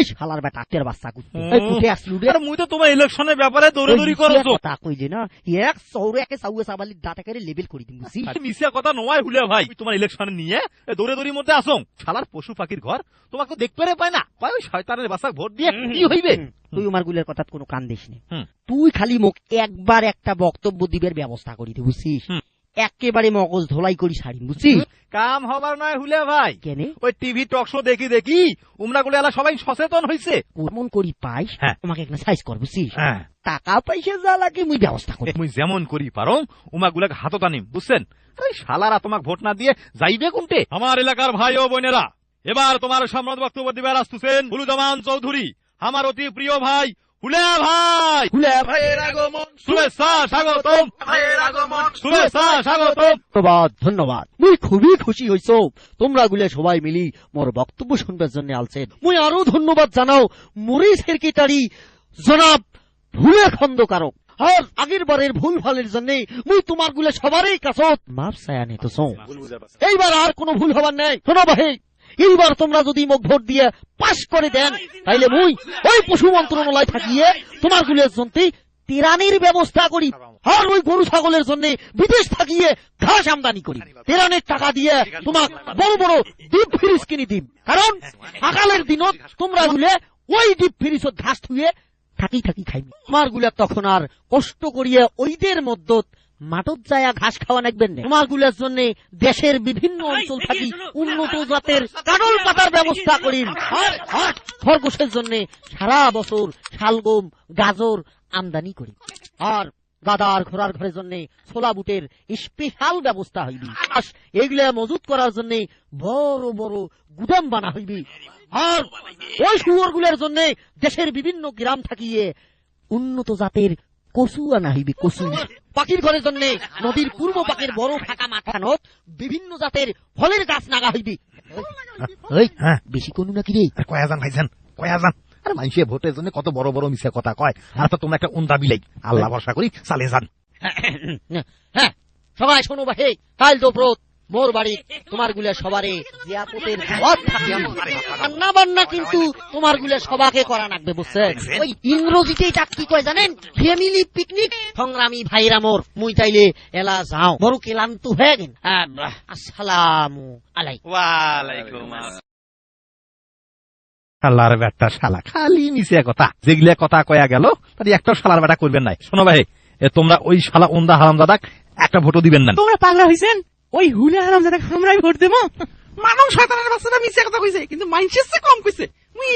এই শালার বেটা তের বাচ্চা কুত্তে এই কুটে আসলু রে মুই তো তোমার ইলেকশনের ব্যাপারে দৌড়াদৌড়ি করছো কথা কইলি না এক সৌরে একে সাউয়ে সাবালি ডাটা করে লেভেল করে দিম বুঝছিস মিশা কথা নয় হুলে ভাই তোমার ইলেকশন নিয়ে দৌড়াদৌড়ির মধ্যে আসো শালার পশু পাখির ঘর তোমাকে দেখতে পায় না কয় ওই শয়তানের বাচ্চা ভোট দিয়ে কি হইবে তুই আমার গুলের কথা কোনো কান দিস না তুই খালি মুখ একবার একটা বক্তব্য দিবের ব্যবস্থা করি তুই বুঝছিস একেবারে মগজ ধোলাই করি সারি বুঝছিস কাম হবার নয় হুলে ভাই কেনে ওই টিভি টক শো দেখি উমরা গুলো এলা সবাই সচেতন হইছে কেমন করি পাইস তোমাকে একটা সাইজ কর বুঝছিস হ্যাঁ টাকা পয়সা যা লাগে মুই ব্যবস্থা করি মুই যেমন করি পারো উমা গুলাকে হাতত আনিম বুঝছেন আরে শালারা তোমাকে ভোট না দিয়ে যাইবে কোনটে আমার এলাকার ভাই ও বোনেরা এবার তোমার সম্রাট বক্তব্য দিবে আসতেছেন হুলুজামান চৌধুরী আমার অতি প্রিয় ভাই হুলে ভাই ভাইয়ের আগমন শুভেচ্ছা স্বাগতম ভাইয়ের আগমন শুভেচ্ছা স্বাগতম ধন্যবাদ মুই খুবই খুশি হইছো তোমরা গুলে সবাই মিলি মোর বক্তব্য শুনবার জন্য আলছেন মুই আরো ধন্যবাদ জানাও মুরি সেক্রেটারি জনাব ভুলে খন্দকারক আর আগের বারের ভুল ভালের জন্য মুই তোমার গুলে সবারই কাছত মাপ চায়া নিতেছ এইবার আর কোনো ভুল হবার নাই শোনো ভাই এইবার তোমরা যদি মোক ভোট দিয়ে পাশ করে দেন তাইলে মুই ওই পশু মন্ত্রণালয় থাকিয়ে তোমার গুলের জন্য তিরানির ব্যবস্থা করি আর ওই গরু ছাগলের জন্য বিদেশ থাকিয়ে ঘাস আমদানি করি তিরানের টাকা দিয়ে তোমাক বড় বড় ডিপ ফ্রিজ কিনে দিম কারণ সকালের দিনত তোমরা গুলে ওই ডিপ ফ্রিজত ঘাস থুয়ে থাকি খাইবি তোমার গুলা তখন আর কষ্ট করিয়ে ওইদের মধ্যত মাঠত যায়া ঘাস খাওয়া নাকবেন না তোমার গুলার জন্য দেশের বিভিন্ন অঞ্চল থাকি উন্নত জাতের কাডল পাতার ব্যবস্থা করিম আর খরগোশের জন্য সারা বছর শালগম গাজর আমদানি করি আর গাদার ঘোড়ার ঘরের জন্য ছোলা বুটের স্পেশাল ব্যবস্থা হইবি এগুলা মজুত করার জন্য বড় বড় গুদাম বানা হইবি আর ওই শুয়োর গুলার জন্য দেশের বিভিন্ন গ্রাম থাকিয়ে উন্নত জাতের কচু আনা হইবি কচু পাখির ঘরের জন্য নদীর পূর্ব পাকের বড় ফাঁকা মাঠানত বিভিন্ন জাতের ফলের গাছ নাগা হইবি বেশি কোনো নাকি রে কয়াজান ভাইজান কয়াজান আর মানুষের ভোটের জন্য কত বড় বড় মিশে কথা কয় আর তো তোমরা একটা উন্দা বিলাই আল্লাহ ভরসা করি চালে যান হ্যাঁ সবাই শোনো ভাই কাল দোপ্রত মোর বাড়ি তোমার গুলা সবারে জিয়াপতের দাওয়াত থাকে রান্না বান্না কিন্তু তোমার গুলা সবাকে করা লাগবে বুঝছেন ওই ইংরেজিতে এটা কি কয় জানেন ফ্যামিলি পিকনিক সংগ্রামী ভাইরা মোর মুই তাইলে এলা যাও বড় ক্লান্ত হয়ে গেন আসসালামু আলাইকুম ওয়ালাইকুম আসসালাম শালার বেটা শালা খালি মিশে কথা যেগুলা কথা কয়া গেল তাই একটা শালার বেটা করবেন নাই শোনো ভাই তোমরা ওই শালা উন্দা হারামজাদা একটা ভোটও দিবেন না তোমরা পাগলা হইছেন ওই হুলে হারামজাদা আমরাই ভোট দেবো মানুষ শয়তানের বাচ্চাটা মিছে কথা কইছে কিন্তু মাইন্ডসেট কম কইছে মুই